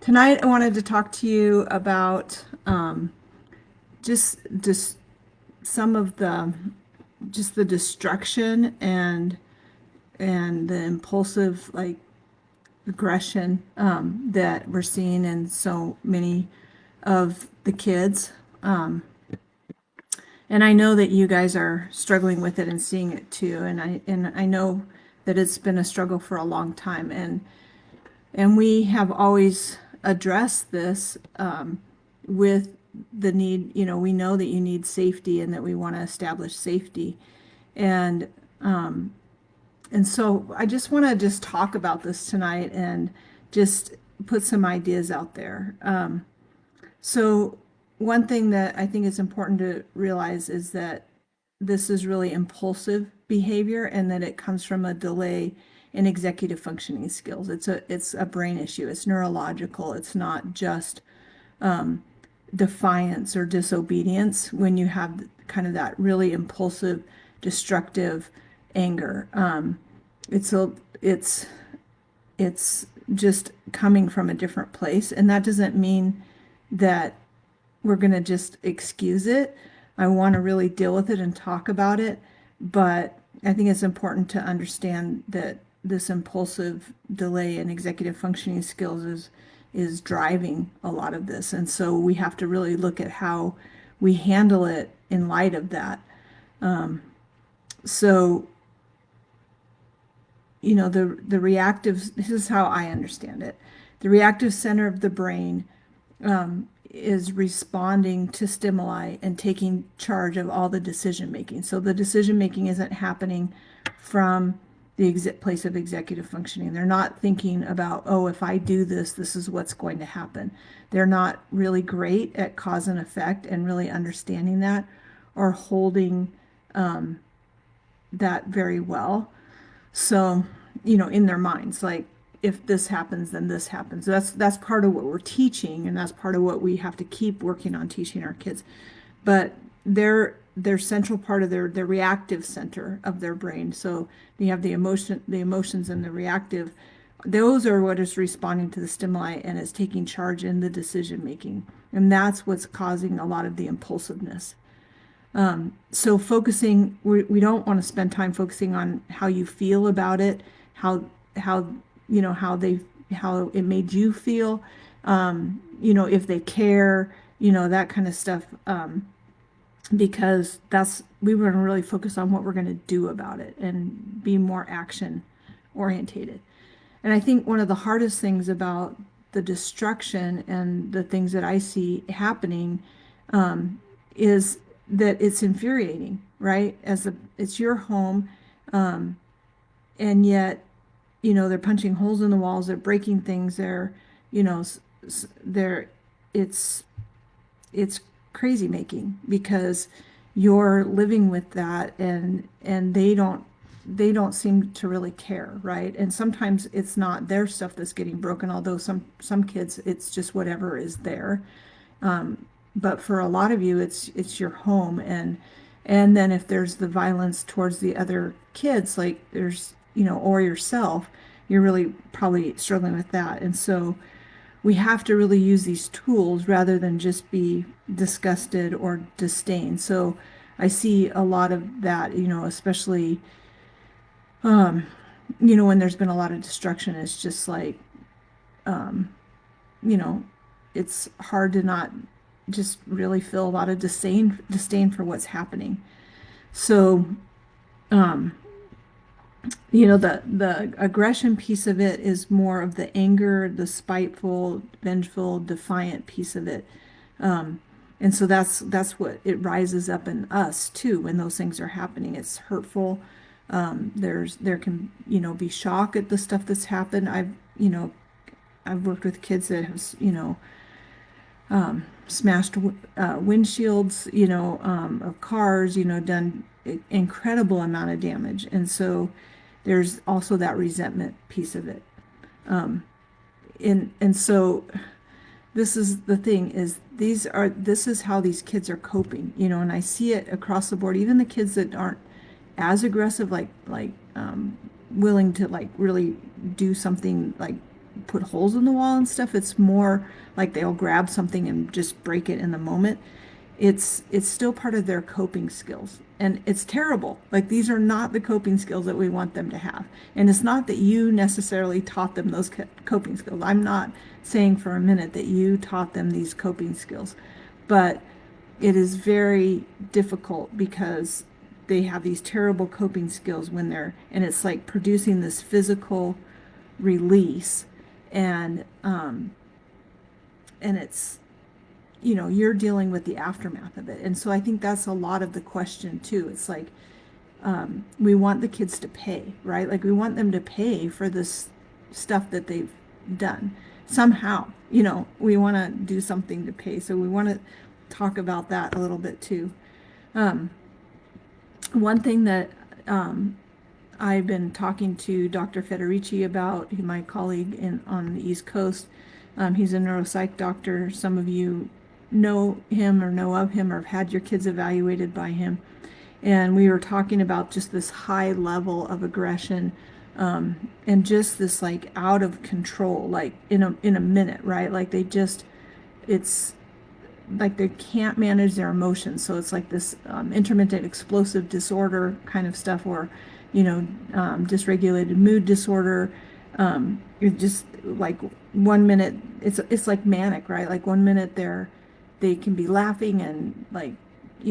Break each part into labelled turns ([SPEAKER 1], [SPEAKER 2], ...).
[SPEAKER 1] Tonight, I wanted to talk to you about just some of the destruction and the impulsive aggression that we're seeing in so many of the kids. And I know that you guys are struggling with it and seeing it too. And I know that it's been a struggle for a long time. And we have always addressed this with the need, we know that you need safety and that we want to establish safety. And and so I just want to just talk about this tonight and just put some ideas out there. So one thing that I think is important to realize is that this is really impulsive behavior and that it comes from a delay in executive functioning skills. It's a brain issue. It's neurological. It's not just defiance or disobedience when you have kind of that really impulsive, destructive anger. It's a it's just coming from a different place, and that doesn't mean that we're going to just excuse it. I want to really deal with it and talk about it, but I think it's important to understand that this impulsive delay in executive functioning skills is driving a lot of this. And so we have to really look at how we handle it in light of that. So, the reactive, this is how I understand it. The reactive center of the brain is responding to stimuli and taking charge of all the decision making. So the decision making isn't happening from the place of executive functioning. They're not thinking about, oh, if I do this, this is what's going to happen. They're not really great at cause and effect and really understanding that or holding that very well. So, in their minds, like if this happens, then this happens. That's part of what we're teaching, and that's part of what we have to keep working on teaching our kids. But their central part of their reactive center of their brain. So you have the emotions and the reactive. Those are what is responding to the stimuli and is taking charge in the decision making. And that's what's causing a lot of the impulsiveness. So focusing, we don't want to spend time focusing on how you feel about it, how how it made you feel, if they care, that kind of stuff, because we want to really focus on what we're going to do about it and be more action orientated. And I think one of the hardest things about the destruction and the things that I see happening is that it's infuriating, right? It's your home, and yet, they're punching holes in the walls, they're breaking things, you know, they're, it's, it's crazy making because you're living with that and they don't seem to really care, right? And sometimes it's not their stuff that's getting broken, although some kids it's just whatever is there. But for a lot of you, it's your home, and then if there's the violence towards the other kids, like there's or yourself, you're really probably struggling with that. And so we have to really use these tools rather than just be disgusted or disdain. So I see a lot of that, especially when there's been a lot of destruction. It's just like you know, it's hard to not just really feel a lot of disdain for what's happening. So, the aggression piece of it is more of the anger, the spiteful, vengeful, defiant piece of it. And so that's what it rises up in us too when those things are happening. It's hurtful. There can be shock at the stuff that's happened. I've worked with kids that have smashed windshields, of cars, done incredible amount of damage. And so there's also that resentment piece of it. And so this is the thing is this is how these kids are coping, and I see it across the board, even the kids that aren't as aggressive, willing to like really do something like put holes in the wall and stuff. It's more like they'll grab something and just break it in the moment. It's still part of their coping skills. And it's terrible. Like these are not the coping skills that we want them to have. And it's not that you necessarily taught them those coping skills. I'm not saying for a minute that you taught them these coping skills, but it is very difficult because they have these terrible coping skills when and it's like producing this physical release, and and it's, you're dealing with the aftermath of it. And so I think that's a lot of the question too. It's like, we want the kids to pay, right? Like we want them to pay for this stuff that they've done somehow. We want to do something to pay. So we want to talk about that a little bit too. Um, One thing that I've been talking to Dr. Federici about, my colleague on the East Coast. He's a neuropsych doctor. Some of you know him or know of him or have had your kids evaluated by him. And we were talking about just this high level of aggression, and just this like out of control, like in a minute, right? Like it's like they can't manage their emotions. So it's like this intermittent explosive disorder kind of stuff, or dysregulated mood disorder. You're just like 1 minute it's like manic, right? Like 1 minute they can be laughing and like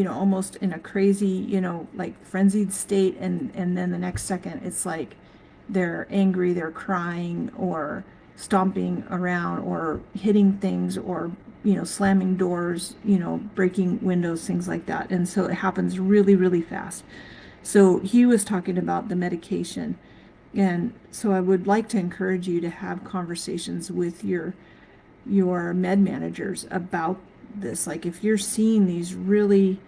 [SPEAKER 1] almost in a crazy like frenzied state, and then the next second it's like they're angry, they're crying or stomping around or hitting things or slamming doors, breaking windows, things like that. And so it happens really, really fast. So he was talking about the medication. And so I would like to encourage you to have conversations with your med managers about this. Like if you're seeing these really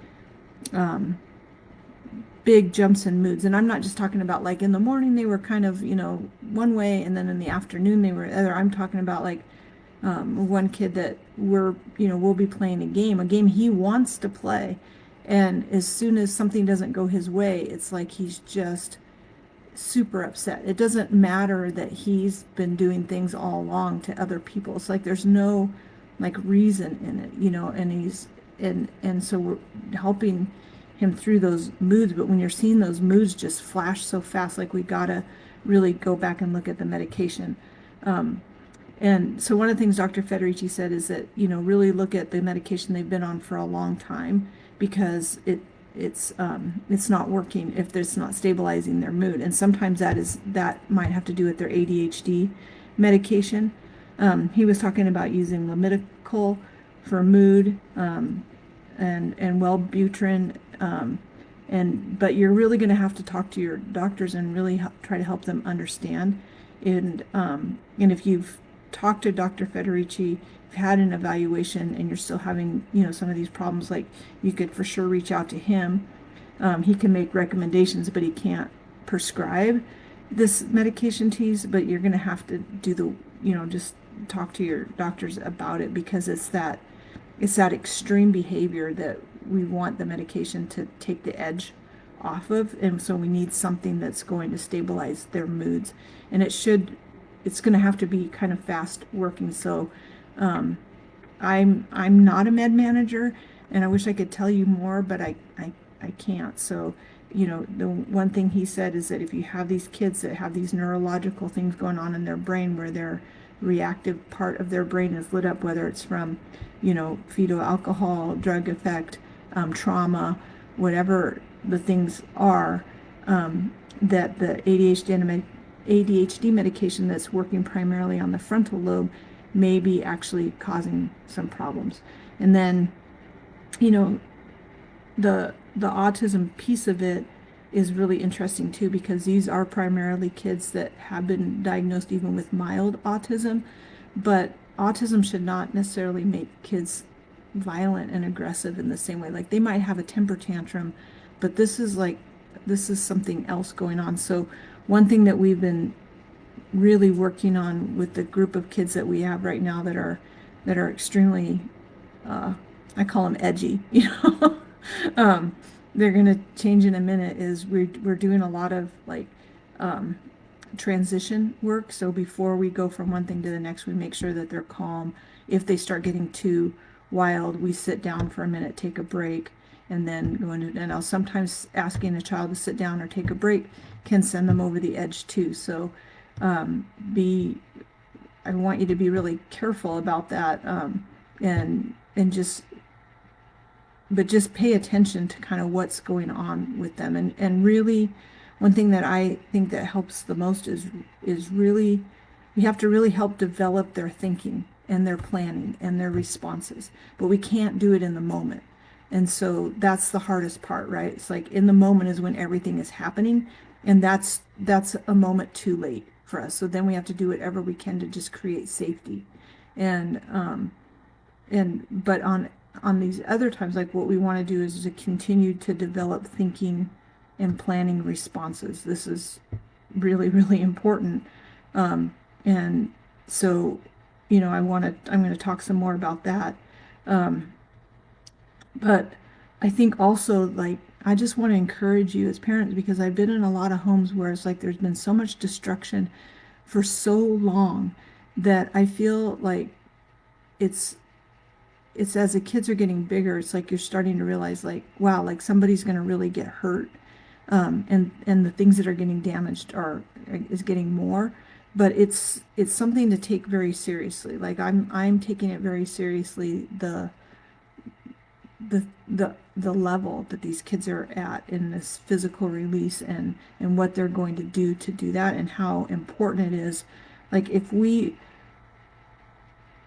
[SPEAKER 1] big jumps in moods, and I'm not just talking about like in the morning they were kind of one way, and then in the afternoon they were other. I'm talking about like one kid that we'll be playing a game he wants to play, and as soon as something doesn't go his way, it's like he's just super upset. It doesn't matter that he's been doing things all along to other people. It's like there's no like reason in it, and so we're helping him through those moods. But when you're seeing those moods just flash so fast, like we gotta really go back and look at the medication. And so one of the things Dr. Federici said is that, really look at the medication they've been on for a long time, because it's not working if it's not stabilizing their mood. And sometimes that might have to do with their ADHD medication. He was talking about using Lamictal for mood, and Wellbutrin, but you're really going to have to talk to your doctors and really try to help them understand. And if you've talked to Dr. Federici, had an evaluation, and you're still having some of these problems, like you could for sure reach out to him. He can make recommendations, but he can't prescribe this medication to you. But you're going to have to do just talk to your doctors about it, because it's that extreme behavior that we want the medication to take the edge off of. And so we need something that's going to stabilize their moods, and it's going to have to be kind of fast working. So I'm not a med manager, and I wish I could tell you more, but I can't. So the one thing he said is that if you have these kids that have these neurological things going on in their brain, where their reactive part of their brain is lit up, whether it's from fetal alcohol, drug effect, trauma, whatever the things are, that the ADHD medication that's working primarily on the frontal lobe may be actually causing some problems. And then the autism piece of it is really interesting too, because these are primarily kids that have been diagnosed even with mild autism, but autism should not necessarily make kids violent and aggressive in the same way. Like they might have a temper tantrum, but this is something else going on. So one thing that we've been really working on with the group of kids that we have right now that are extremely, I call them edgy, they're going to change in a minute, is we're doing a lot of like transition work. So before we go from one thing to the next, we make sure that they're calm. If they start getting too wild, we sit down for a minute, take a break, and then go into. And I'll sometimes asking a child to sit down or take a break can send them over the edge too. So be I want you to be really careful about that, and just pay attention to kind of what's going on with them. And really, one thing that I think that helps the most is really, we have to really help develop their thinking and their planning and their responses, but we can't do it in the moment. And so that's the hardest part, right? It's like in the moment is when everything is happening, and that's a moment too late for us. So then we have to do whatever we can to just create safety. And but on these other times, like what we want to do is to continue to develop thinking and planning responses. This is really, really important. And so, I'm going to talk some more about that. But I think also, like, I just want to encourage you as parents, because I've been in a lot of homes where it's like there's been so much destruction for so long that I feel like it's as the kids are getting bigger, it's like you're starting to realize, like, wow, like somebody's going to really get hurt, and the things that are getting damaged is getting more. But it's something to take very seriously. Like I'm taking it very seriously, the level that these kids are at in this physical release, and what they're going to do that, and how important it is. Like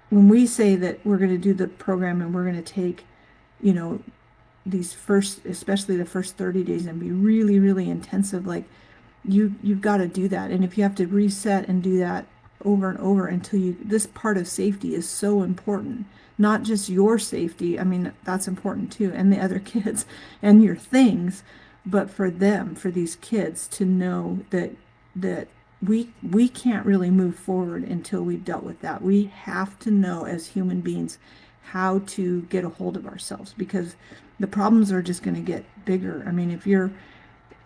[SPEAKER 1] when we say that we're going to do the program and we're going to take, you know, these first, especially the first 30 days, and be really, really intensive, like you've got to do that. And if you have to reset and do that over and over until this part of safety is so important, not just your safety. I mean, that's important too, and the other kids and your things, but for them, for these kids to know that we can't really move forward until we've dealt with that. We have to know as human beings how to get a hold of ourselves, because the problems are just going to get bigger. I mean, if you're,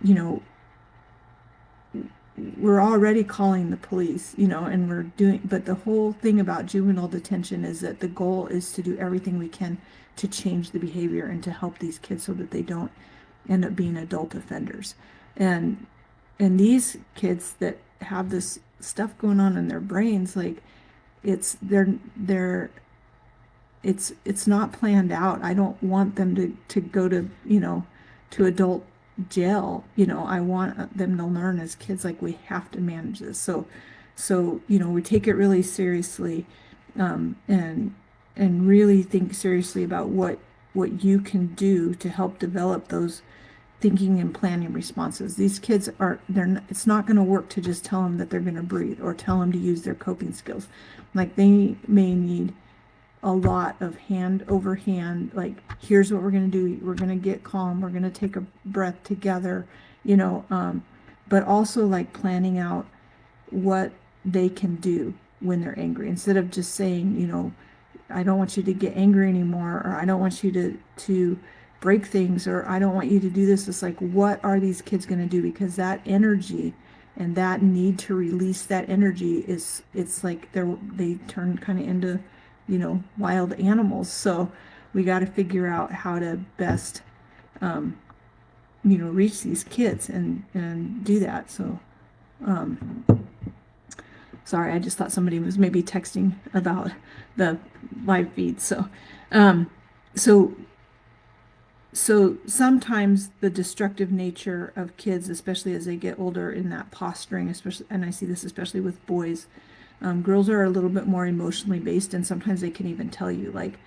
[SPEAKER 1] you know, we're already calling the police, and we're doing, but the whole thing about juvenile detention is that the goal is to do everything we can to change the behavior and to help these kids so that they don't end up being adult offenders. And these kids that have this stuff going on in their brains, like they're it's not planned out. I don't want them to go to, to adult jail. I want them to learn as kids, like, we have to manage this. So we take it really seriously, and really think seriously about what you can do to help develop those thinking and planning responses. These kids it's not going to work to just tell them that they're going to breathe or tell them to use their coping skills. Like, they may need a lot of hand over hand, like, here's what we're going to do. We're going to get calm. We're going to take a breath together, but also, like, planning out what they can do when they're angry, instead of just saying, I don't want you to get angry anymore, or I don't want you to break things, or I don't want you to do this. It's like, what are these kids going to do? Because that energy and that need to release that energy it's like they turn kind of into, wild animals. So we got to figure out how to best, reach these kids and do that. So, sorry, I just thought somebody was maybe texting about the live feed. Um, so, so sometimes the destructive nature of kids, especially as they get older, in that posturing, especially, and I see this especially with boys. Girls are a little bit more emotionally based, and sometimes they can even tell you, like,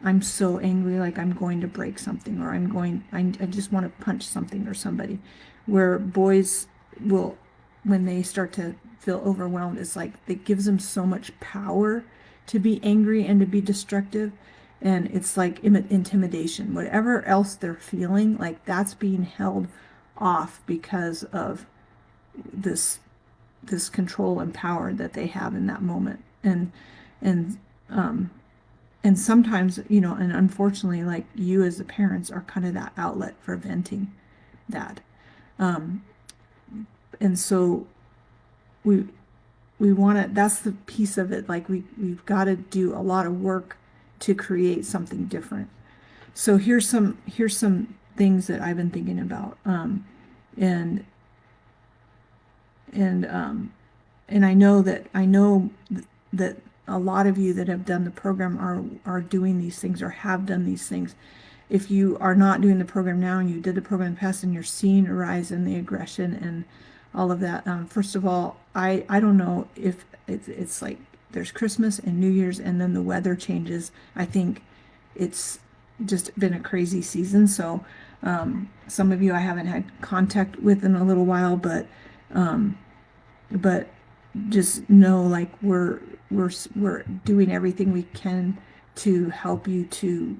[SPEAKER 1] I'm so angry, like I'm going to break something, or I just want to punch something or somebody. Where boys will, when they start to feel overwhelmed, it's like it gives them so much power to be angry and to be destructive. And it's like intimidation. Whatever else they're feeling, like, that's being held off because of this control and power that they have in that moment. And and sometimes, and unfortunately, like, you as the parents are kind of that outlet for venting that. And so we we want to, that's the piece of it. Like we've got to do a lot of work to create something different. So here's some things that I've been thinking about. And and and I know that a lot of you that have done the program are doing these things or have done these things. If you are not doing the program now and you did the program in the past and you're seeing a rise in the aggression and all of that, first of all, I don't know if it's like there's Christmas and New Year's and then the weather changes. I think it's just been a crazy season. So some of you I haven't had contact with in a little while, um, but just know like we're doing everything we can to help you to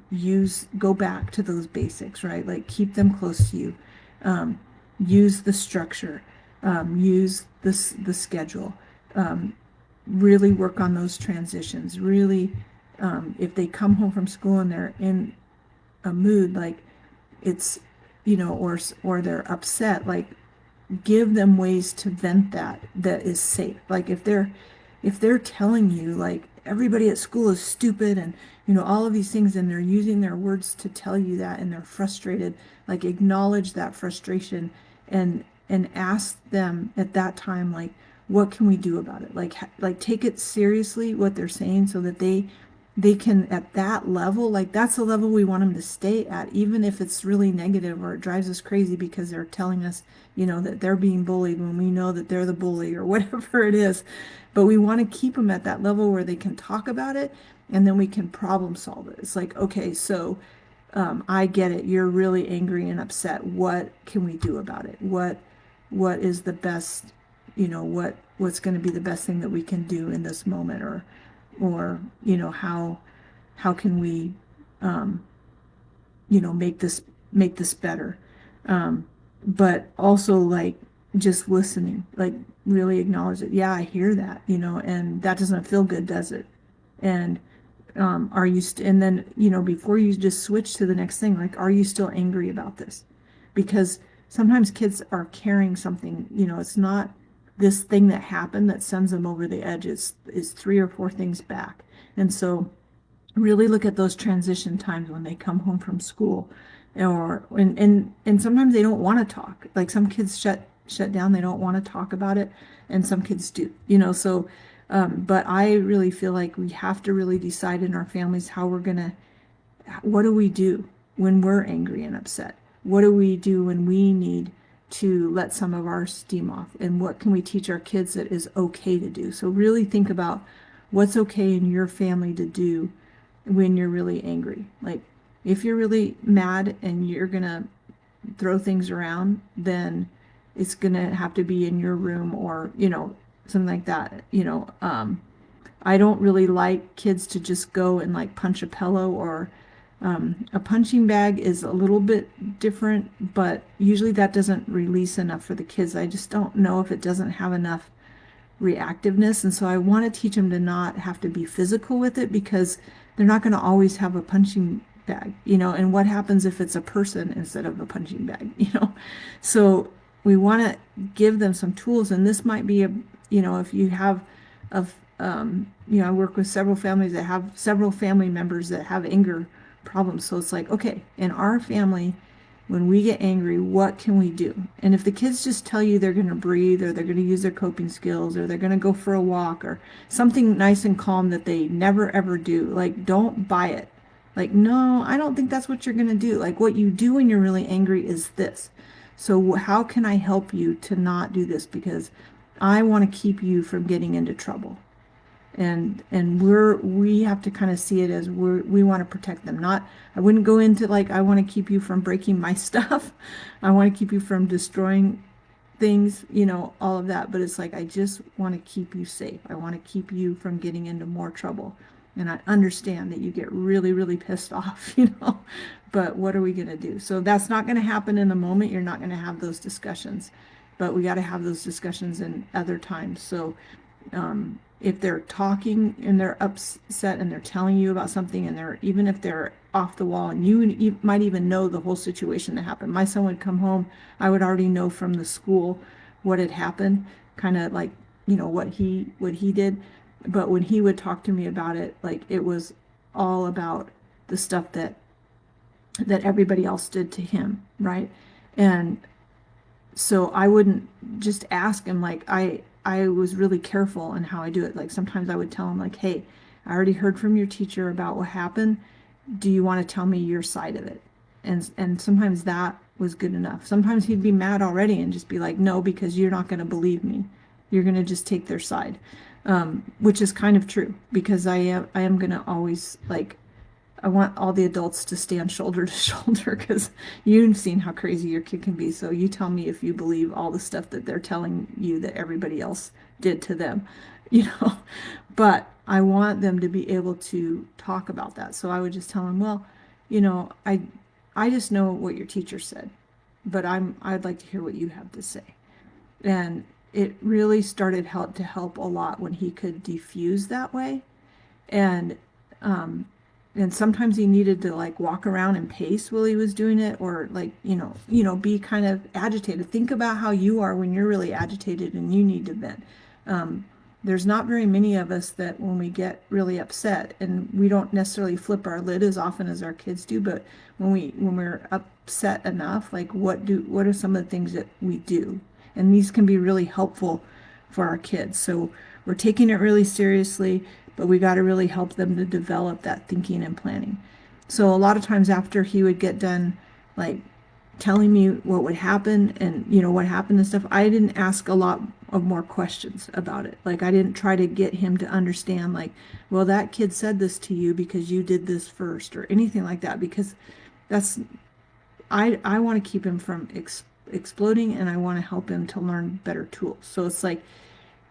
[SPEAKER 1] go back to those basics, right? Like keep them close to you. Um, use the structure, use the schedule, um, really work on those transitions. Really, if they come home from school and they're in a mood, like it's, or they're upset, like give them ways to vent that is safe. Like if they're telling you like everybody at school is stupid and all of these things and they're using their words to tell you that and they're frustrated, like acknowledge that frustration and ask them at that time like what can we do about it? Like take it seriously what they're saying so that they can at that level, like that's the level we want them to stay at, even if it's really negative or it drives us crazy because they're telling us, that they're being bullied when we know that they're the bully or whatever it is. But we want to keep them at that level where they can talk about it and then we can problem solve it. It's like, okay, so I get it. You're really angry and upset. What can we do about it? What is the best, what's going to be the best thing that we can do in this moment, or how can we make this better, but also like just listening, like really acknowledge it. Yeah, I hear that, and that doesn't feel good, does it? And and then before you just switch to the next thing, like are you still angry about this? Because sometimes kids are carrying something, it's not this thing that happened that sends them over the edge. It's three or four things back. And so really look at those transition times when they come home from school, and sometimes they don't want to talk. Like some kids shut down, they don't want to talk about it, and some kids do, so but I really feel like we have to really decide in our families how we're gonna what do we do when we're angry and upset? What do we do when we need to let some of our steam off? And what can we teach our kids that is okay to do? So really think about what's okay in your family to do when you're really angry. Like if you're really mad and you're gonna throw things around, then it's gonna have to be in your room or, something like that. I don't really like kids to just go and like punch a pillow or a punching bag is a little bit different, but usually that doesn't release enough for the kids. I just don't know if it doesn't have enough reactiveness. And so I want to teach them to not have to be physical with it because they're not going to always have a punching bag, and what happens if it's a person instead of a punching bag, So we want to give them some tools. And this might be if you have a, I work with several families that have several family members that have anger problems. So it's like, okay, in our family, when we get angry, what can we do? And if the kids just tell you they're going to breathe or they're going to use their coping skills or they're going to go for a walk or something nice and calm that they never ever do, like don't buy it. Like, no, I don't think that's what you're going to do. Like what you do when you're really angry is this. So how can I help you to not do this? Because I want to keep you from getting into trouble. And we have to kind of see it as we want to protect them. Not, I wouldn't go into like I want to keep you from breaking my stuff. I want to keep you from destroying things, all of that. But it's like I just want to keep you safe. I want to keep you from getting into more trouble. And I understand that you get really, really pissed off, but what are we going to do? So that's not going to happen in the moment. You're not going to have those discussions, but we got to have those discussions in other times. So if they're talking and they're upset and they're telling you about something and even if they're off the wall and you might even know the whole situation that happened. My son would come home, I would already know from the school what had happened, kind of like what he did. But when he would talk to me about it, like it was all about the stuff that everybody else did to him, right? And so I wouldn't just ask him, like I was really careful in how I do it. Like sometimes I would tell him, like, hey, I already heard from your teacher about what happened. Do you want to tell me your side of it? And sometimes that was good enough. Sometimes he'd be mad already and just be like, no, because you're not going to believe me. You're going to just take their side, which is kind of true because I am going to always, like, I want all the adults to stand shoulder to shoulder because you've seen how crazy your kid can be. So you tell me if you believe all the stuff that they're telling you that everybody else did to them, you know. But I want them to be able to talk about that. So I would just tell them, well, I just know what your teacher said, but I'd like to hear what you have to say. And it really started to help a lot when he could diffuse that way. And um, and sometimes he needed to like walk around and pace while he was doing it, or like be kind of agitated. Think about how you are when you're really agitated and you need to vent. um, there's not very many of us that when we get really upset, and we don't necessarily flip our lid as often as our kids do, but when we're upset enough, like what are some of the things that we do? And these can be really helpful for our kids. So we're taking it really seriously, but we got to really help them to develop that thinking and planning. So a lot of times after he would get done, like telling me what would happen and what happened and stuff, I didn't ask a lot of more questions about it. Like I didn't try to get him to understand, like, well, that kid said this to you because you did this first or anything like that, because that's I want to keep him from exploding, and I want to help him to learn better tools. So it's like,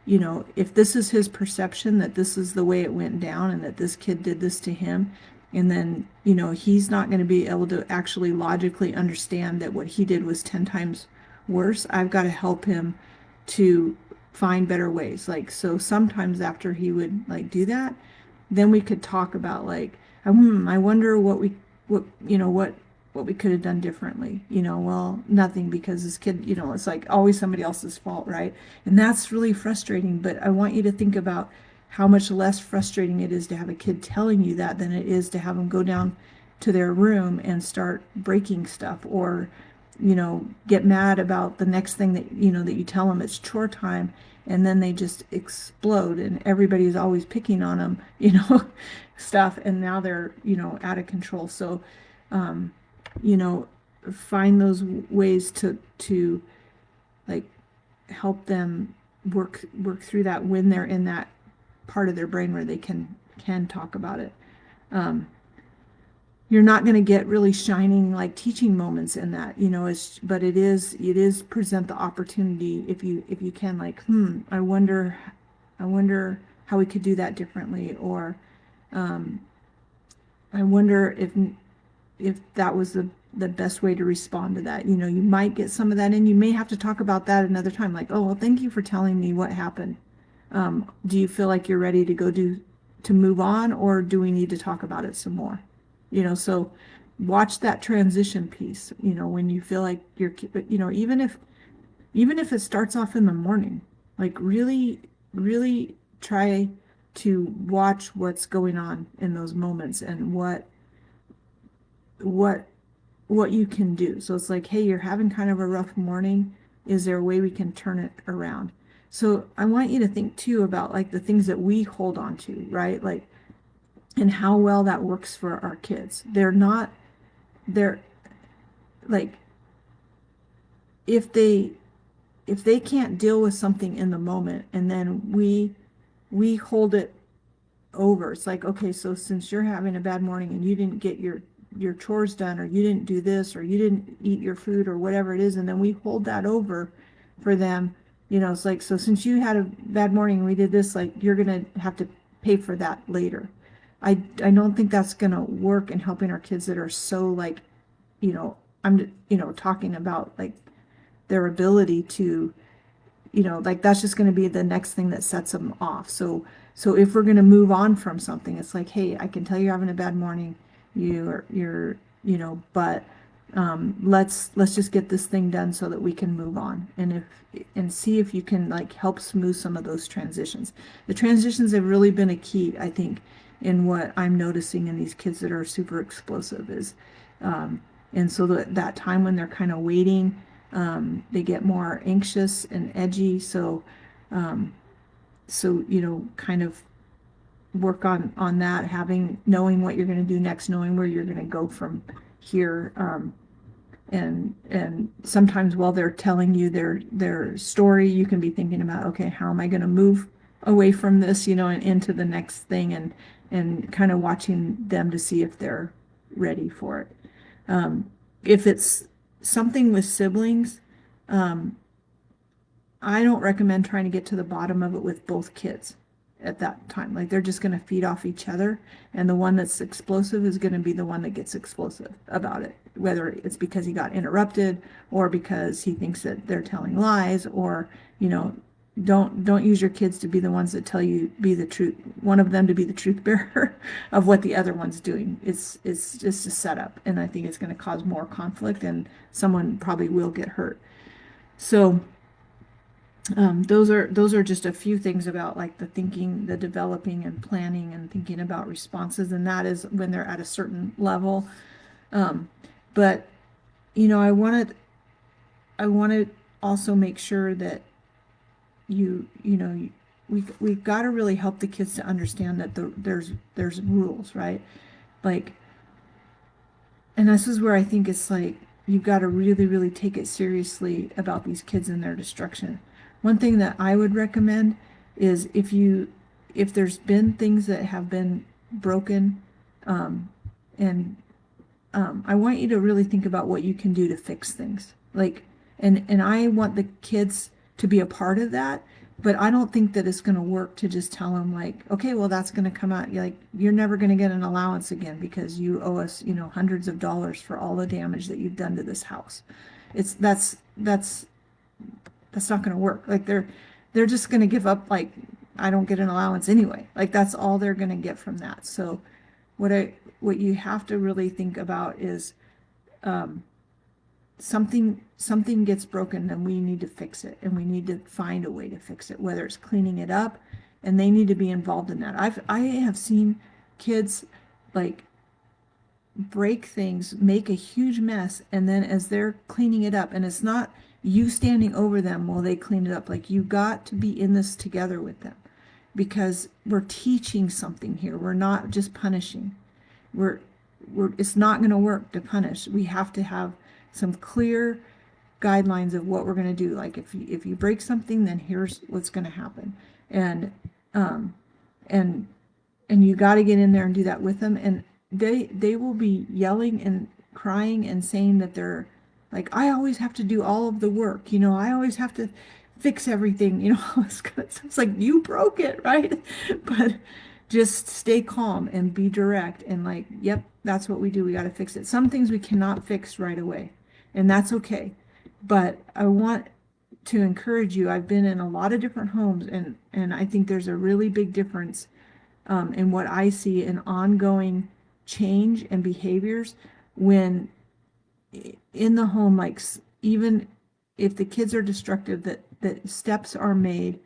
[SPEAKER 1] if this is his perception that this is the way it went down and that this kid did this to him, and then, he's not going to be able to actually logically understand that what he did was 10 times worse. I've got to help him to find better ways. Like, so sometimes after he would like do that, then we could talk about like, I wonder what we could have done differently. Well, nothing, because this kid, it's like always somebody else's fault, right? And that's really frustrating. But I want you to think about how much less frustrating it is to have a kid telling you that than it is to have them go down to their room and start breaking stuff, or get mad about the next thing that you tell them it's chore time, and then they just explode and everybody's always picking on them, stuff, and now they're out of control. So um, you know find those ways to like help them work through that when they're in that part of their brain where they can talk about it. um, you're not going to get really shining like teaching moments in that, but it is present the opportunity, if you can, like, I wonder how we could do that differently, or um, I wonder if that was the best way to respond to that. You might get some of that in. You may have to talk about that another time, like, oh, well, thank you for telling me what happened. Do you feel like you're ready to to move on, or do we need to talk about it some more? So watch that transition piece, when you feel like even if it starts off in the morning, like really, really try to watch what's going on in those moments and what what you can do. So it's like, hey, you're having kind of a rough morning. Is there a way we can turn it around? So I want you to think too about like the things that we hold on to, right? Like, and how well that works for our kids. They're like, if they can't deal with something in the moment, and then we hold it over. It's like, okay, so since you're having a bad morning and you didn't get your chores done, or you didn't do this, or you didn't eat your food, or whatever it is, and then we hold that over for them. It's like, so since you had a bad morning and we did this, like, you're gonna have to pay for that later. I don't think that's gonna work in helping our kids that are so like, I'm talking about like their ability to, like, that's just going to be the next thing that sets them off. So if we're going to move on from something, it's like, hey, I can tell you're having a bad morning, you're but Let's just get this thing done so that we can move on, and see if you can like help smooth some of those transitions. The transitions have really been a key, I think, in what I'm noticing in these kids that are super explosive is, um, and so that time when they're kind of waiting, they get more anxious and edgy. So kind of work on that, knowing what you're going to do next, knowing where you're going to go from here. And sometimes while they're telling you their story, you can be thinking about, okay, how am I going to move away from this, and into the next thing, and kind of watching them to see if they're ready for it. If it's something with siblings, um, I don't recommend trying to get to the bottom of it with both kids at that time. Like they're just going to feed off each other, and the one that's explosive is going to be the one that gets explosive about it, whether it's because he got interrupted or because he thinks that they're telling lies, or don't use your kids to be the ones that tell you be the truth, one of them to be the truth bearer of what the other one's doing. It's just a setup, and I think it's going to cause more conflict, and someone probably will get hurt. So those are just a few things about like the thinking, the developing and planning and thinking about responses, and that is when they're at a certain level. Um, but I want to also make sure that we've got to really help the kids to understand that there's rules, right? Like, and this is where I think it's like you've got to really, really take it seriously about these kids and their destruction. One thing that I would recommend is if there's been things that have been broken, and I want you to really think about what you can do to fix things. Like, and I want the kids to be a part of that, but I don't think that it's going to work to just tell them like, okay, well, that's going to come out. Like, you're never going to get an allowance again because you owe us, hundreds of dollars for all the damage that you've done to this house. That's not going to work. Like they're just going to give up. Like, I don't get an allowance anyway. Like that's all they're going to get from that. So what you have to really think about is, something gets broken, then we need to fix it, and we need to find a way to fix it, whether it's cleaning it up, and they need to be involved in that. I have seen kids like break things, make a huge mess, and then as they're cleaning it up, and it's not you standing over them while they clean it up, like you got to be in this together with them, because we're teaching something here. We're not just punishing. We're it's not going to work to punish. We have to have some clear guidelines of what we're going to do. Like if you break something, then here's what's going to happen. Um and and you got to get in there and do that with them, and they will be yelling and crying and saying that they're like, I always have to do all of the work, I always have to fix everything, it's like you broke it, right? But just stay calm and be direct and like, yep, that's what we do, we got to fix it. Some things we cannot fix right away, and that's okay. But I want to encourage you. I've been in a lot of different homes, and I think there's a really big difference, in what I see in ongoing change and behaviors when in the home, like even if the kids are destructive, that steps are made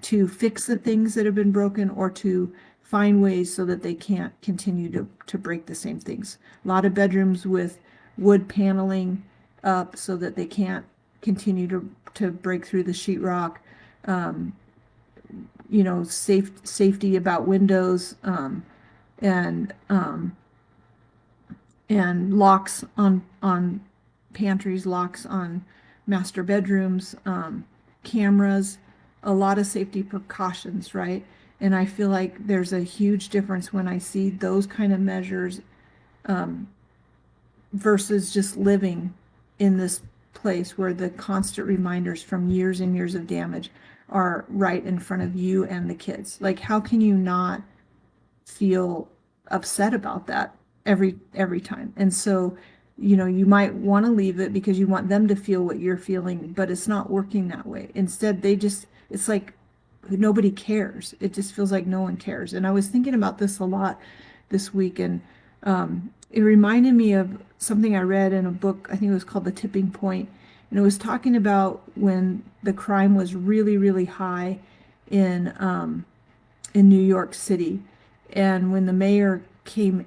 [SPEAKER 1] to fix the things that have been broken, or to find ways so that they can't continue to break the same things. A lot of bedrooms with wood paneling up so that they can't continue to break through the sheetrock. Um, safety about windows, and locks on pantries, locks on master bedrooms, cameras, a lot of safety precautions, right? And I feel like there's a huge difference when I see those kind of measures, versus just living in this place where the constant reminders from years and years of damage are right in front of you and the kids. Like, how can you not feel upset about that every time? And so, you might want to leave it because you want them to feel what you're feeling, but it's not working that way. Instead, it's like nobody cares. It just feels like no one cares. And I was thinking about this a lot this week, and It reminded me of something I read in a book. I think it was called The Tipping Point, and it was talking about when the crime was really, really high in in New York City, and when the mayor came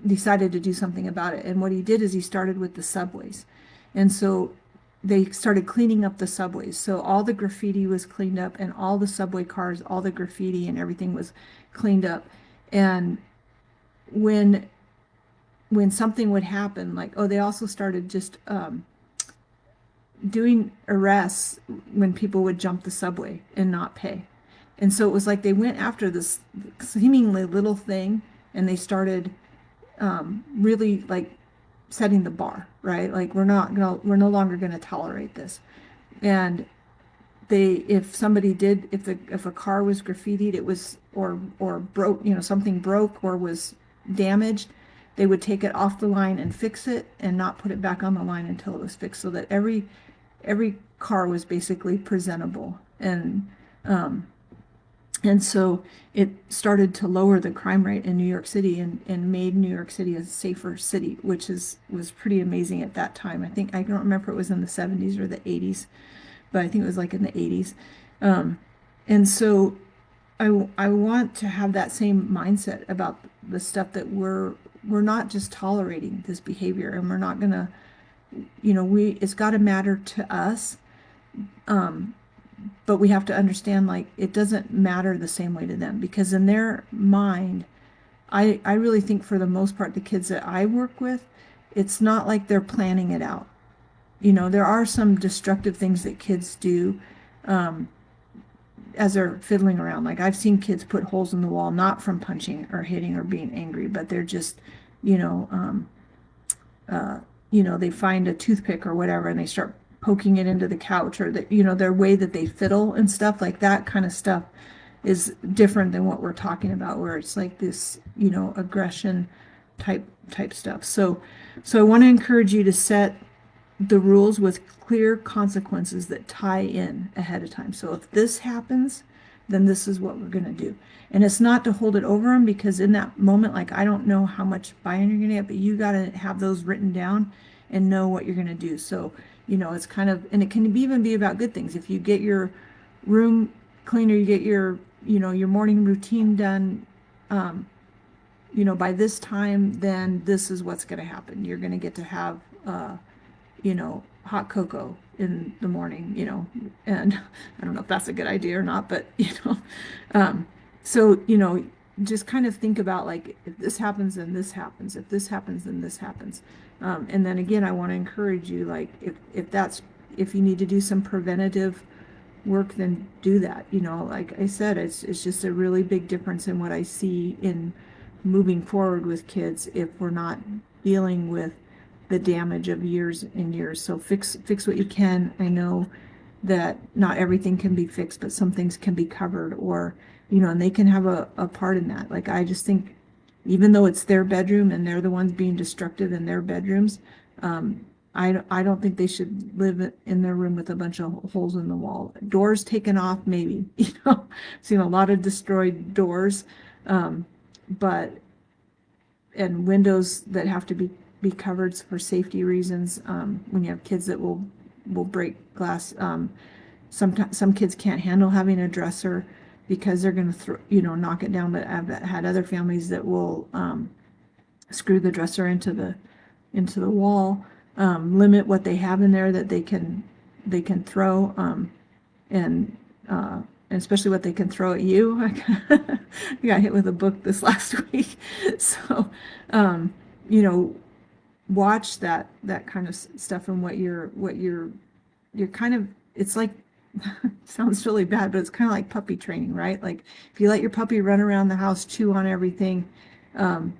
[SPEAKER 1] decided to do something about it. And what he did is he started with the subways. And so they started cleaning up the subways. So all the graffiti was cleaned up and all the subway cars, all the graffiti and everything was cleaned up. And when something would happen, like, oh, they also started just doing arrests when people would jump the subway and not pay. And so it was like they went after this seemingly little thing and they started really like setting the bar, right? Like we're no longer gonna tolerate this. And if somebody did, if a car was graffitied, it was or broke, something broke or was damaged, they would take it off the line and fix it and not put it back on the line until it was fixed, so that every car was basically presentable. And so it started to lower the crime rate in New York City and made New York City a safer city, which was pretty amazing at that time. I don't remember if it was in the 70s or the 80s, but I think it was like in the 80s. And so I want to have that same mindset about the stuff that we're not just tolerating this behavior, and we're not gonna, it's got to matter to us. But we have to understand, like, it doesn't matter the same way to them, because in their mind, I really think for the most part, the kids that I work with, it's not like they're planning it out. There are some destructive things that kids do as they're fiddling around. Like I've seen kids put holes in the wall, not from punching or hitting or being angry, but they're just, you know, um, they find a toothpick or whatever and they start poking it into the couch, or that, their way that they fiddle and stuff like that kind of stuff is different than what we're talking about, where it's like this, aggression type stuff. So I want to encourage you to set the rules with clear consequences that tie in ahead of time. So if this happens, then this is what we're going to do. And it's not to hold it over them, because in that moment, like, I don't know how much buy-in you're going to get, but you got to have those written down and know what you're going to do. So, it's kind of, and it can even be about good things. If you get your room cleaner, you get your morning routine done, by this time, then this is what's going to happen. You're going to get to have, hot cocoa in the morning, and I don't know if that's a good idea or not, but, so, just kind of think about, like, if this happens, then this happens. If this happens, then this happens. And then again, I want to encourage you, like, if you need to do some preventative work, then do that. Like I said, it's just a really big difference in what I see in moving forward with kids if we're not dealing with the damage of years and years. So fix what you can. I know that not everything can be fixed, but some things can be covered, or, and they can have a part in that. Like, I just think, even though it's their bedroom and they're the ones being destructive in their bedrooms, I don't think they should live in their room with a bunch of holes in the wall. Doors taken off, maybe, seen a lot of destroyed doors, but, and windows that have to be covered for safety reasons. When you have kids that will break glass, sometimes some kids can't handle having a dresser because they're going to knock it down. But I've had other families that will screw the dresser into the wall, limit what they have in there that they can throw, and especially what they can throw at you. I got hit with a book this last week, so watch that kind of stuff, and what you're kind of, it's like, sounds really bad, but it's kind of like puppy training, right? Like, if you let your puppy run around the house, chew on everything, and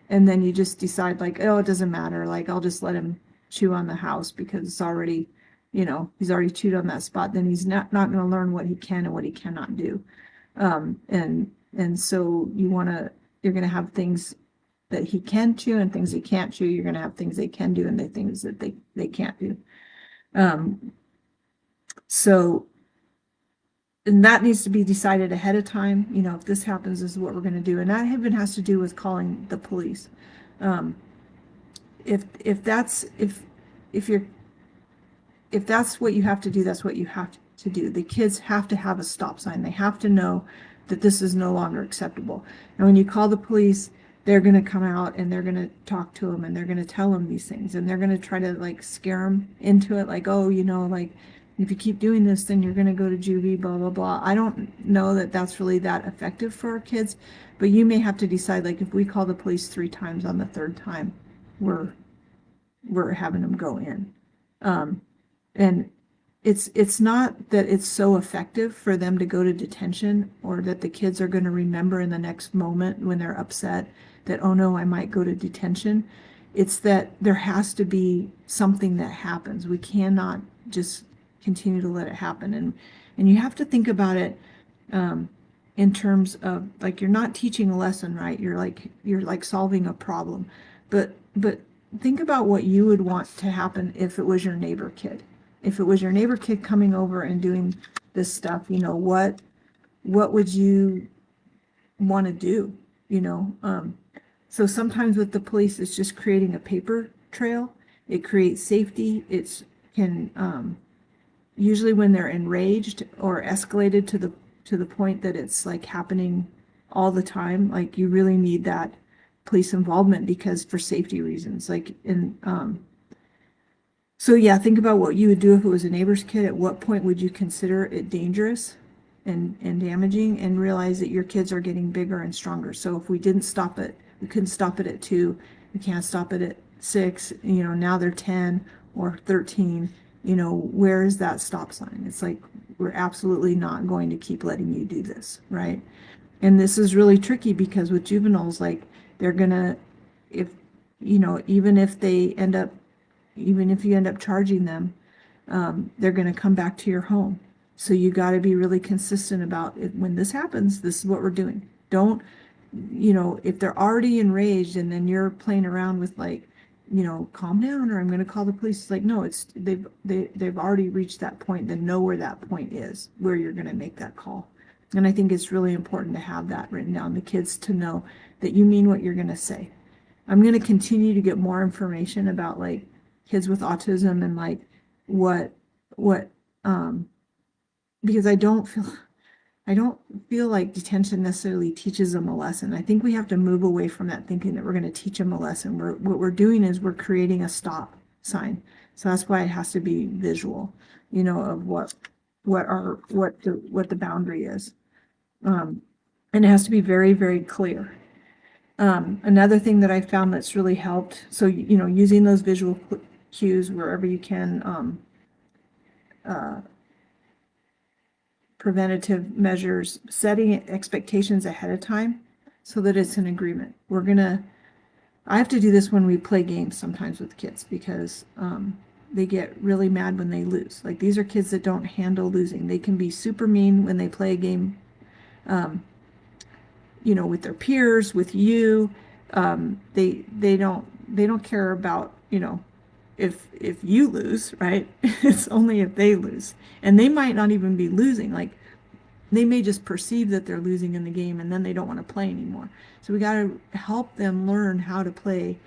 [SPEAKER 1] then you just decide, like, oh, it doesn't matter, like, I'll just let him chew on the house because it's already, he's already chewed on that spot, then he's not going to learn what he can and what he cannot do. And so you're going to have things that he can chew and things he can't chew. You're going to have things they can do and the things that they can't do. So and that needs to be decided ahead of time. If this happens, this is what we're going to do. And that even has to do with calling the police. Um, if you're if that's what you have to do, that's what you have to do. The kids have to have a stop sign. They have to know that this is no longer acceptable. And when you call the police, they're going to come out and they're going to talk to them and they're going to tell them these things and they're going to try to like scare them into it. Like, oh, like if you keep doing this, then you're going to go to juvie, blah, blah, blah. I don't know that that's really that effective for our kids, but you may have to decide, like, if we call the police 3 times, on the third time, we're having them go in. And it's not that it's so effective for them to go to detention, or that the kids are going to remember in the next moment when they're upset that, oh no, I might go to detention. It's that there has to be something that happens. We cannot just continue to let it happen. And you have to think about it in terms of, like, you're not teaching a lesson, right? You're like solving a problem. But think about what you would want to happen if it was your neighbor kid. If it was your neighbor kid coming over and doing this stuff, what would you want to do? So sometimes with the police, it's just creating a paper trail. It creates safety. It's can usually when they're enraged or escalated to the point that it's like happening all the time, like you really need that police involvement, because for safety reasons, like in so yeah, think about what you would do if it was a neighbor's kid. At what point would you consider it dangerous and damaging, and realize that your kids are getting bigger and stronger? So if we didn't stop it, we couldn't stop it at 2, we can't stop it at 6, now they're 10 or 13, where is that stop sign? It's like, we're absolutely not going to keep letting you do this, right? And this is really tricky, because with juveniles, like, they're gonna, if, even if they end up, even if you end up charging them, they're going to come back to your home. So you got to be really consistent about it. When this happens, this is what we're doing. Don't, if they're already enraged and then you're playing around with, like, calm down, or I'm going to call the police. It's like, no, they've already reached that point. Then know where that point is, where you're going to make that call. And I think it's really important to have that written down. The kids to know that you mean what you're going to say. I'm going to continue to get more information about, like, kids with autism and, like, what because I don't feel like detention necessarily teaches them a lesson. I think we have to move away from that thinking that we're going to teach them a lesson. What we're doing is we're creating a stop sign. So that's why it has to be visual, of what the boundary is. And it has to be very, very clear. Another thing that I found that's really helped, so, using those visual cues wherever you can, preventative measures, setting expectations ahead of time so that it's an agreement. I have to do this when we play games sometimes with kids, because they get really mad when they lose. Like, these are kids that don't handle losing. They can be super mean when they play a game, with their peers, with you. They don't care about, if you lose, right? It's only if they lose. And they might not even be losing. Like, they may just perceive that they're losing in the game, and then they don't want to play anymore. So we got to help them learn how to play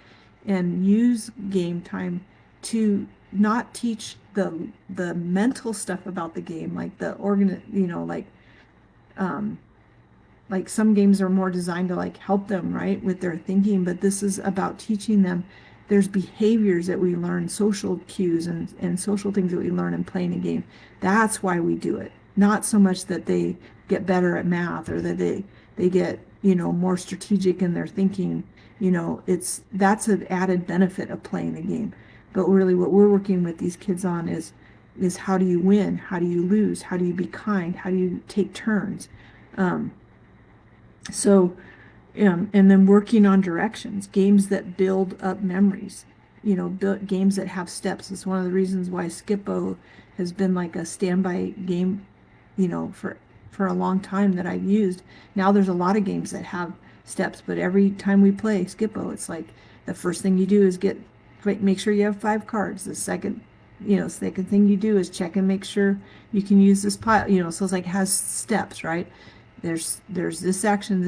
[SPEAKER 1] and use game time to not teach the mental stuff about the game, like like some games are more designed to, like, help them, right, with their thinking, but this is about teaching them. There's behaviors that we learn, social cues and social things that we learn in playing a game. That's why we do it. Not so much that they get better at math, or that they get, more strategic in their thinking. That's an added benefit of playing the game. But really what we're working with these kids on is how do you win? How do you lose? How do you be kind? How do you take turns? So, and then working on directions, games that build up memories, games that have steps. It's one of the reasons why Skippo has been like a standby game, for a long time that I've used. Now there's a lot of games that have steps, but every time we play Skippo, it's like the first thing you do is make sure you have 5 cards. The second second thing you do is check and make sure you can use this pile, so it's like has steps, right? There's this action,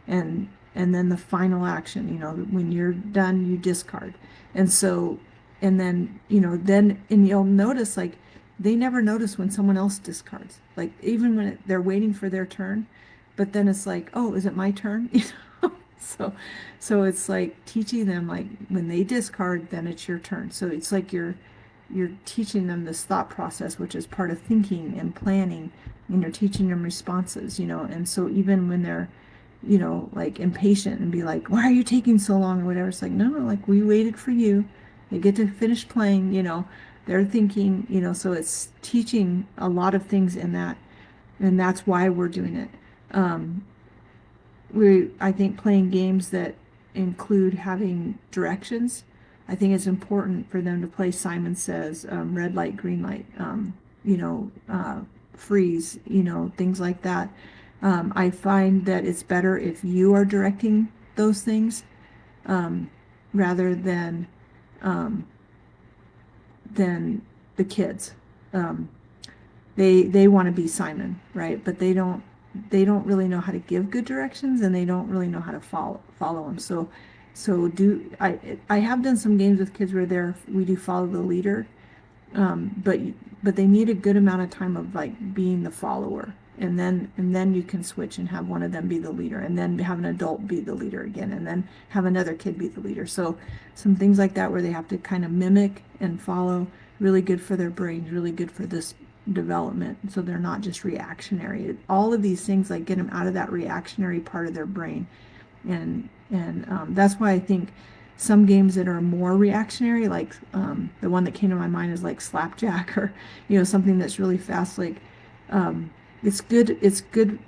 [SPEAKER 1] and then the final action, when you're done, you discard. And so, and then, and you'll notice like they never notice when someone else discards. Like even when they're waiting for their turn, but then it's like, oh, is it my turn? So, so it's like teaching them like when they discard, then it's your turn. So it's like you're teaching them this thought process, which is part of thinking and planning, and you're teaching them responses, and so even when they're, like impatient and be like, why are you taking so long or whatever, it's like, no, no, like we waited for you. They get to finish playing, they're thinking, so it's teaching a lot of things in that, and that's why we're doing it. Um, I think playing games that include having directions. I think it's important for them to play Simon Says, red light, green light, you know, uh, freeze, things like that. I find that it's better if you are directing those things, um, rather um, than the kids. Um, they want to be Simon, right? But they don't really know how to give good directions, and they don't really know how to follow them. So do I have done some games with kids where we do follow the leader, but they need a good amount of time of like being the follower, and then you can switch and have one of them be the leader, and then have an adult be the leader again, and then have another kid be the leader. So some things like that where they have to kind of mimic and follow, really good for their brains, really good for this development, so they're not just reactionary. All of these things like get them out of that reactionary part of their brain, and that's why I think some games that are more reactionary, like the one that came to my mind is like Slapjack, or something that's really fast. Like it's good. It's good.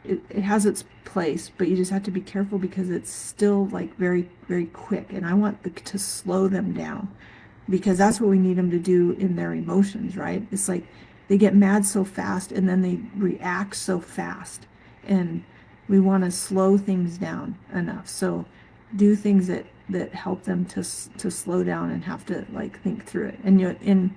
[SPEAKER 1] It has its place, but you just have to be careful because it's still like very very quick, and I want to slow them down, because that's what we need them to do in their emotions, right? It's like they get mad so fast and then they react so fast. And we want to slow things down enough. So do things that help them to slow down and have to like think through it. And in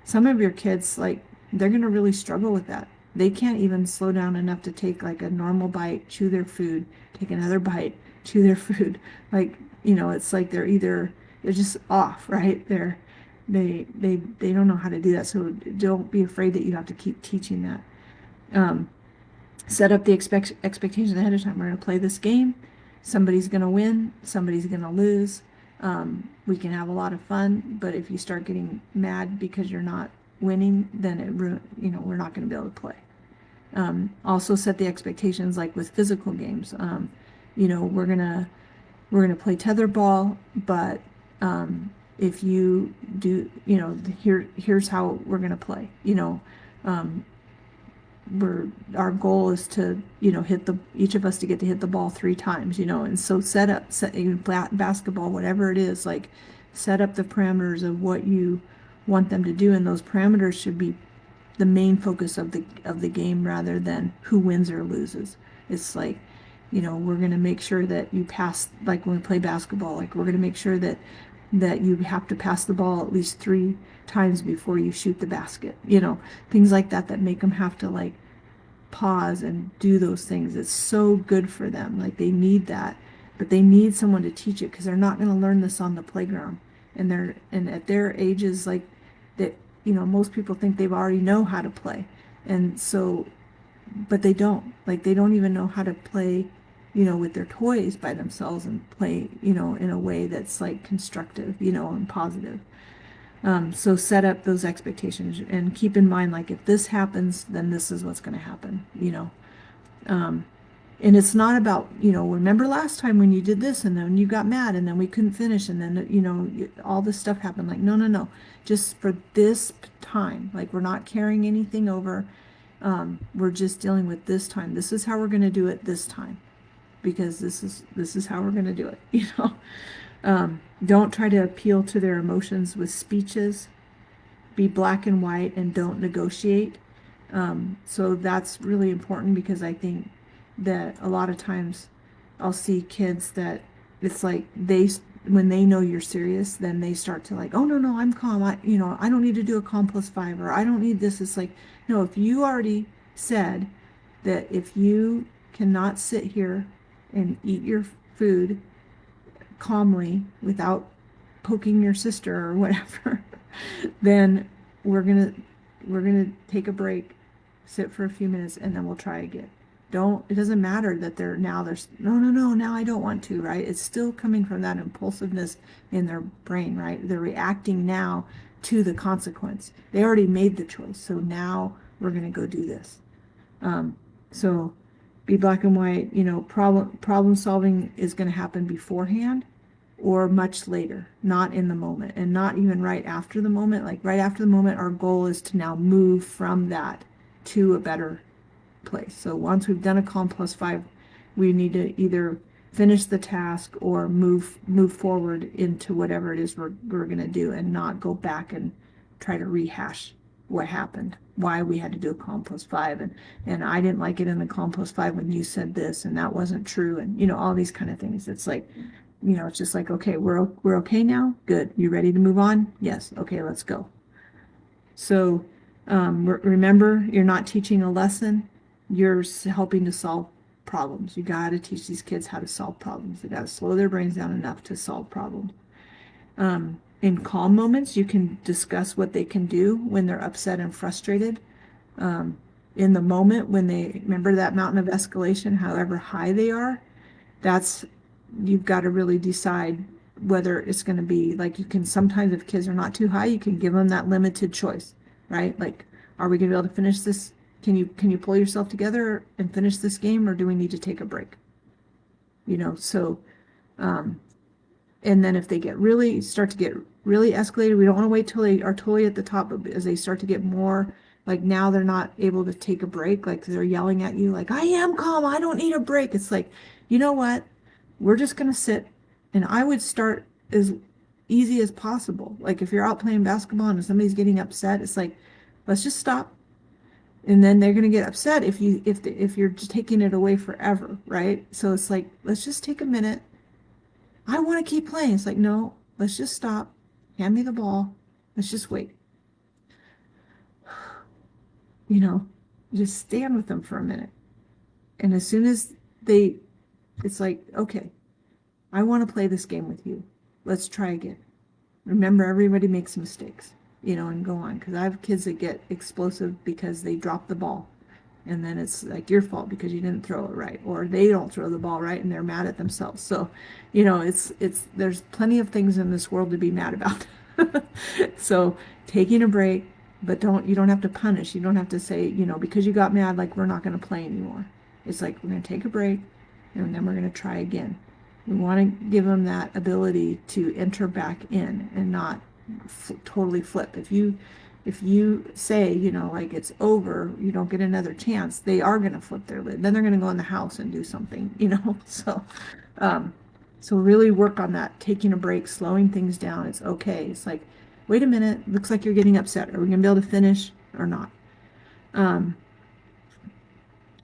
[SPEAKER 1] some of your kids, like they're going to really struggle with that. They can't even slow down enough to take like a normal bite, chew their food, take another bite, chew their food. Like, it's like they're just off, right? They don't know how to do that. So don't be afraid that you have to keep teaching that. Um, Set up the expectations ahead of time. We're going to play this game. Somebody's going to win. Somebody's going to lose. We can have a lot of fun, but if you start getting mad because you're not winning, then we're not going to be able to play. Also set the expectations like with physical games. We're gonna play tetherball, but if you do, here's how we're gonna play. Um, our goal is to hit each of us to get to hit the ball 3 times. And so basketball, whatever it is, like set up the parameters of what you want them to do, and those parameters should be the main focus of the game rather than who wins or loses. It's like, we're going to make sure that you pass, like when we play basketball, like we're going to make sure that you have to pass the ball at least 3 times before you shoot the basket. Things like that make them have to like pause and do those things. It's so good for them. Like they need that, but they need someone to teach it, because they're not going to learn this on the playground. And at their ages, like that, most people think they've already know how to play. And so, but they don't. Like they don't even know how to play, with their toys by themselves and play, in a way that's like constructive, and positive. So set up those expectations and keep in mind, like if this happens, then this is what's going to happen. Um, and it's not about, remember last time when you did this and then you got mad and then we couldn't finish and then, all this stuff happened. Like, no, no, no. Just for this time, like we're not carrying anything over. We're just dealing with this time. This is how we're going to do it this time, because this is how we're going to do it. Don't try to appeal to their emotions with speeches. Be black and white and don't negotiate. So that's really important, because I think that a lot of times I'll see kids that it's like when they know you're serious, then they start to like, oh no, no, I'm calm. I don't need to do a calm plus five, or I don't need this. It's like, no, if you already said that if you cannot sit here and eat your food calmly without poking your sister or whatever, then we're gonna we're gonna take a break, sit for a few minutes, and then we'll try again. Don't It doesn't matter that there's no, no, no, now I don't want to, right? It's still coming from that impulsiveness in their brain, right? They're reacting now to the consequence. They already made the choice, so now we're gonna go do this. So be black and white. Problem solving is going to happen beforehand or much later, not in the moment, and not even right after the moment. Like right after the moment, our goal is to now move from that to a better place. So once we've done a calm plus five, we need to either finish the task or move forward into whatever it is we're going to do, and not go back and try to rehash what happened, why we had to do a calm plus five, and I didn't like it in the calm plus five when you said this and that wasn't true, and all these kind of things. It's like, it's just like, okay, we're okay now. Good. You ready to move on? Yes. Okay, let's go. So remember, you're not teaching a lesson. You're helping to solve problems. You got to teach these kids how to solve problems. They got to slow their brains down enough to solve problems. In calm moments, you can discuss what they can do when they're upset and frustrated. In the moment, when they remember that mountain of escalation, however high they are, that's you've got to really decide whether it's going to be like, you can sometimes, if kids are not too high, you can give them that limited choice, right? Like, are we going to be able to finish this? Can you pull yourself together and finish this game, or do we need to take a break? So and then if they start to get really escalated, we don't want to wait till they are totally at the top, but as they start to get more, like now they're not able to take a break, like they're yelling at you, like, I am calm, I don't need a break. It's like, you know what? We're just going to sit, and I would start as easy as possible. Like if you're out playing basketball and somebody's getting upset, it's like, let's just stop. And then they're going to get upset if you're just taking it away forever, right? So it's like, let's just take a minute. I want to keep playing. It's like, no, let's just stop. Hand me the ball. Let's just wait. You know, just stand with them for a minute. And as soon as it's like, okay, I want to play this game with you. Let's try again. Remember, everybody makes mistakes, and go on. Because I have kids that get explosive because they drop the ball. And then it's like your fault because you didn't throw it right, or they don't throw the ball right and they're mad at themselves. So, there's plenty of things in this world to be mad about. So taking a break, but you don't have to punish. You don't have to say, because you got mad, like, we're not going to play anymore. It's like, we're going to take a break and then we're going to try again. We want to give them that ability to enter back in and not totally flip. If you say, like, it's over, you don't get another chance, they are going to flip their lid. Then they're going to go in the house and do something. So really work on that, taking a break, slowing things down. It's okay. It's like, wait a minute, looks like you're getting upset. Are we going to be able to finish or not?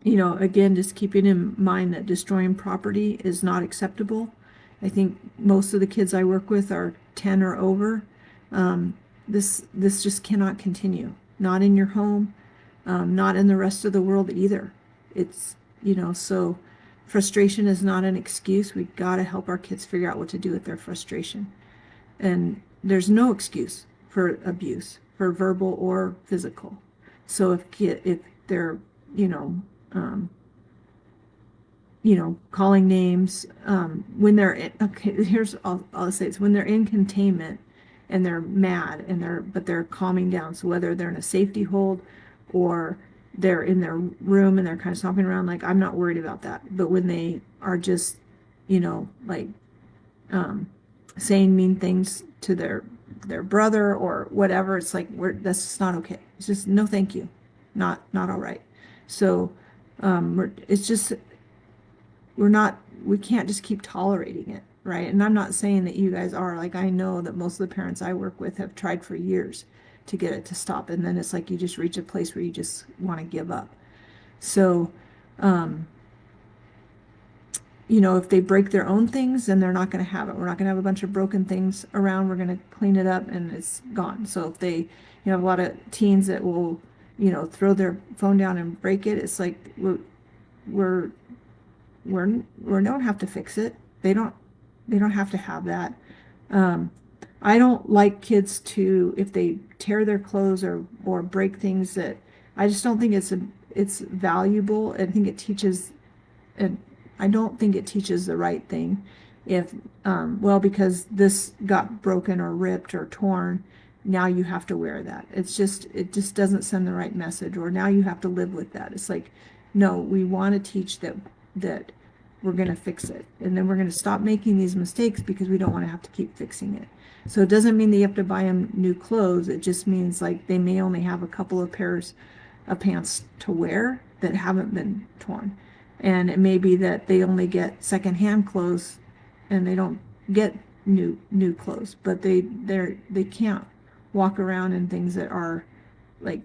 [SPEAKER 1] Again, just keeping in mind that destroying property is not acceptable. I think most of the kids I work with are 10 or over. This just cannot continue. Not in your home, not in the rest of the world either. So frustration is not an excuse. We got to help our kids figure out what to do with their frustration. And there's no excuse for abuse, for verbal or physical. So if they're, calling names, when they're okay, here's all I'll say, it's when they're in containment and they're mad but they're calming down. So whether they're in a safety hold or they're in their room and they're kind of stomping around, like, I'm not worried about that. But when they are just, like, saying mean things to their brother or whatever, it's like, that's just not okay. It's just, no, thank you. Not all right. So it's just, we can't just keep tolerating it, right? And I'm not saying that you guys are. Like, I know that most of the parents I work with have tried for years to get it to stop, and then it's like you just reach a place where you just want to give up. So if they break their own things, then they're not going to have it. We're not going to have a bunch of broken things around. We're going to clean it up and it's gone. So if they, have a lot of teens that will, throw their phone down and break it, it's like we're, we don't have to fix it. They don't have to have that. Um, I don't like kids to, if they tear their clothes or break things, that I just don't think it's valuable. I think it teaches, and I don't think it teaches the right thing. If well, because this got broken or ripped or torn, now you have to wear that. It just doesn't send the right message. Or now you have to live with that. It's like, no, we want to teach that we're going to fix it, and then we're going to stop making these mistakes because we don't want to have to keep fixing it. So it doesn't mean that you have to buy them new clothes. It just means like they may only have a couple of pairs of pants to wear that haven't been torn. And it may be that they only get secondhand clothes and they don't get new clothes, but they can't walk around in things that are like,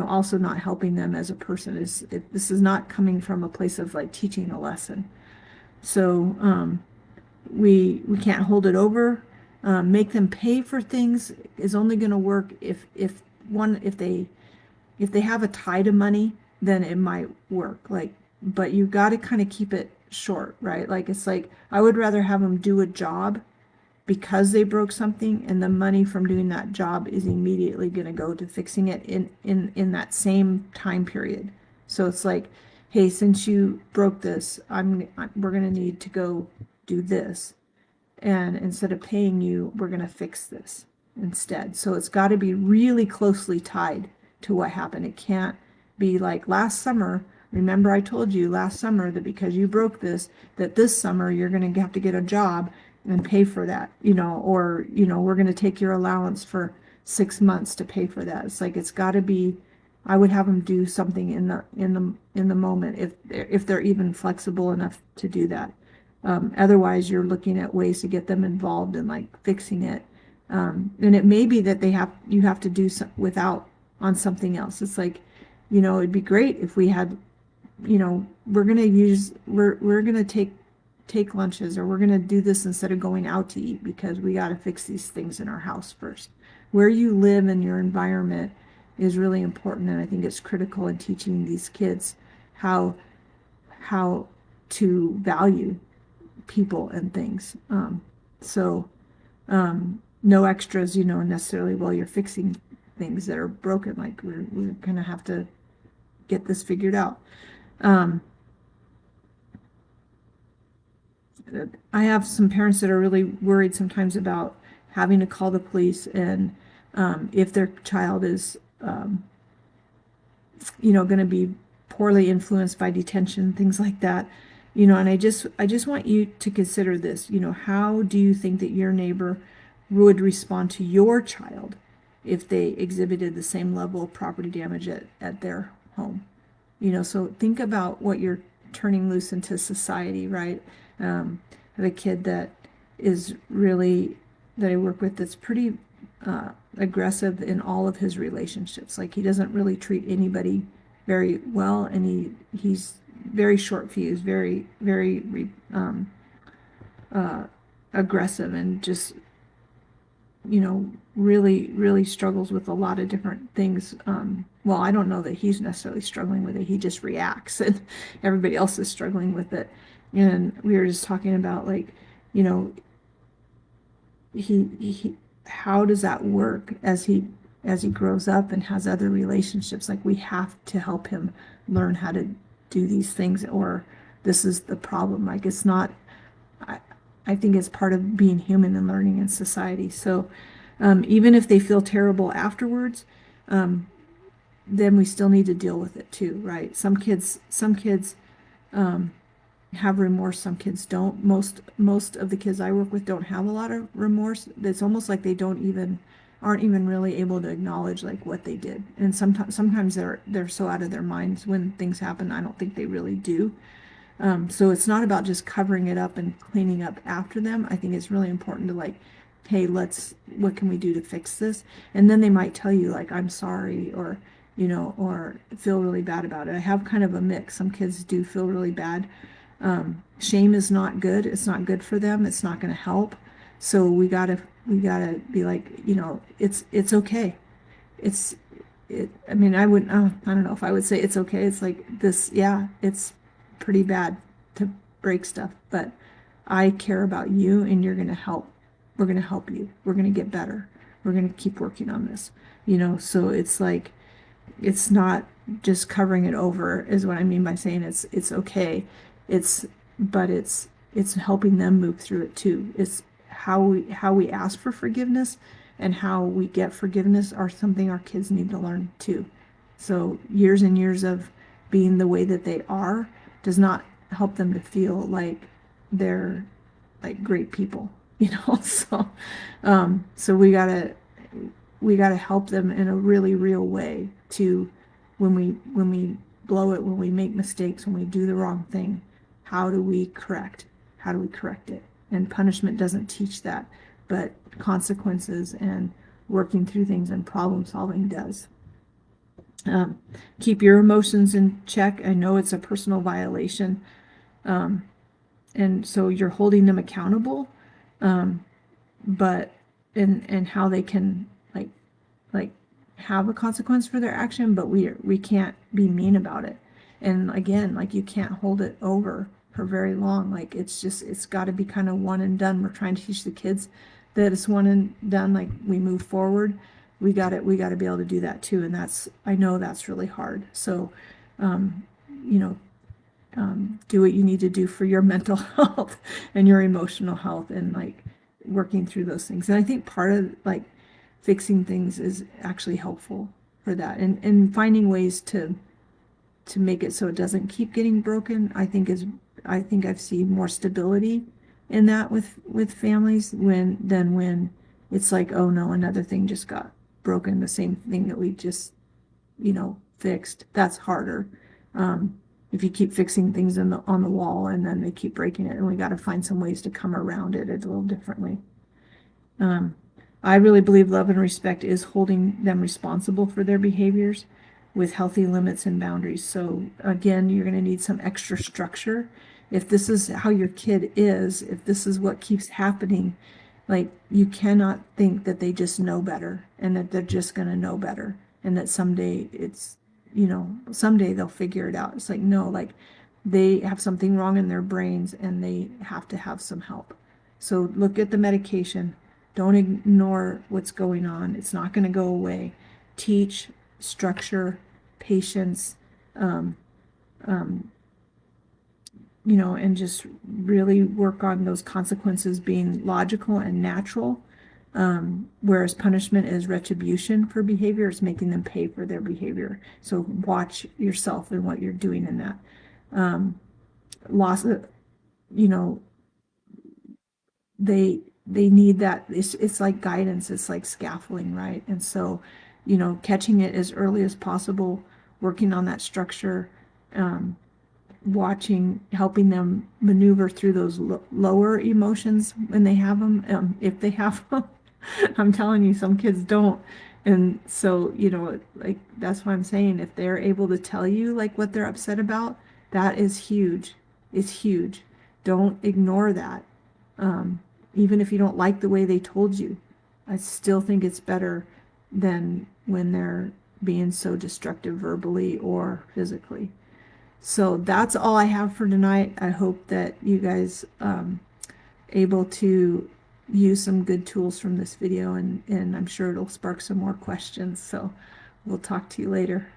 [SPEAKER 1] also not helping them as a person. This is not coming from a place of like teaching a lesson. So we can't hold it over. Make them pay for things is only going to work if they have a tie to money, then it might work. Like, but you got to kind of keep it short, right? Like, it's like I would rather have them do a job because they broke something, and the money from doing that job is immediately going to go to fixing it in that same time period. So it's like, hey, since you broke this, we're going to need to go do this, and instead of paying you, we're going to fix this instead. So it's got to be really closely tied to what happened. It can't be like last summer. Remember, I told you last summer that because you broke this, that this summer you're going to have to get a job and pay for that, or, we're going to take your allowance for 6 months to pay for that. It's like, it's got to be, I would have them do something in the moment if they're even flexible enough to do that. Otherwise, you're looking at ways to get them involved in like fixing it. And it may be that you have to do some without on something else. It's like, it'd be great if we had, we're gonna take lunches, or we're gonna do this instead of going out to eat because we got to fix these things in our house first. Where you live and your environment is really important, and I think it's critical in teaching these kids how to value people and things. So no extras, necessarily while you're fixing things that are broken. Like we're gonna have to get this figured out. I have some parents that are really worried sometimes about having to call the police, and if their child is going to be poorly influenced by detention, things like that. And I just want you to consider this. How do you think that your neighbor would respond to your child if they exhibited the same level of property damage at their home? So think about what you're turning loose into society, right? I have a kid that I work with that's pretty aggressive in all of his relationships. Like, he doesn't really treat anybody very well, and he's very short fused, very, very aggressive, and just, really, really struggles with a lot of different things. Well, I don't know that he's necessarily struggling with it. He just reacts, and everybody else is struggling with it. And we were just talking about, like, he how does that work as he grows up and has other relationships? Like, we have to help him learn how to do these things, or this is the problem. Like, it's not, I think it's part of being human and learning in society. So even if they feel terrible afterwards, then we still need to deal with it too, right? Some kids have remorse, some kids don't. Most of the kids I work with don't have a lot of remorse. It's almost like they aren't even really able to acknowledge like what they did. And sometimes they're so out of their minds when things happen. I don't think they really do. So it's not about just covering it up and cleaning up after them. I think it's really important to, like, hey, what can we do to fix this? And then they might tell you, like, I'm sorry, or or feel really bad about it. I have kind of a mix. Some kids do feel really bad Shame is not good. It's not good for them. It's not going to help. So we gotta be like, it's okay. It's I mean, I wouldn't, I don't know if I would say it's okay. It's like this, yeah, it's pretty bad to break stuff, but I care about you and you're going to help. We're going to help you. We're going to get better. We're going to keep working on this, so it's like, it's not just covering it over is what I mean by saying it's okay. It's but it's helping them move through it too. It's how we ask for forgiveness and how we get forgiveness are something our kids need to learn too. So years and years of being the way that they are does not help them to feel like they're like great people, so we gotta help them in a really real way to when we blow it, when we make mistakes, when we do the wrong thing, how do we correct? How do we correct it? And punishment doesn't teach that, but consequences and working through things and problem solving does. Um, Keep your emotions in check. I know it's a personal violation, and so you're holding them accountable, but and how they can like have a consequence for their action, but we can't be mean about it. And again, like you can't hold it over for very long. Like it's got to be kind of one and done. We're trying to teach the kids that it's one and done. Like we move forward, we got to be able to do that too. And I know that's really hard. So, you know, do what you need to do for your mental health and your emotional health and like working through those things. And I think part of like fixing things is actually helpful for that, and finding ways to make it so it doesn't keep getting broken. I think I've seen more stability in that with families when it's like, oh no, another thing just got broken, the same thing that we just fixed. That's harder. If you keep fixing things on the wall and then they keep breaking it, and we got to find some ways to come around it a little differently. Um, I really believe love and respect is holding them responsible for their behaviors with healthy limits and boundaries. So again, you're going to need some extra structure. If this is how your kid is, if this is what keeps happening, like you cannot think that they just know better and that they're just going to know better and that someday they'll figure it out. It's like, no, like they have something wrong in their brains and they have to have some help. So look at the medication. Don't ignore what's going on. It's not going to go away. Teach, structure, patience, and just really work on those consequences being logical and natural. Whereas punishment is retribution for behavior, it's making them pay for their behavior. So watch yourself and what you're doing in that. Loss, you know, they need that. It's like guidance, it's like scaffolding, right? And so, catching it as early as possible, working on that structure, watching, helping them maneuver through those lower emotions when they have them, if they have them. I'm telling you, some kids don't. And so, like that's what I'm saying. If they're able to tell you like what they're upset about, that is huge. It's huge. Don't ignore that. Even if you don't like the way they told you, I still think it's better than when they're being so destructive verbally or physically. So that's all I have for tonight. I hope that you guys able to use some good tools from this video, and I'm sure it'll spark some more questions. So we'll talk to you later.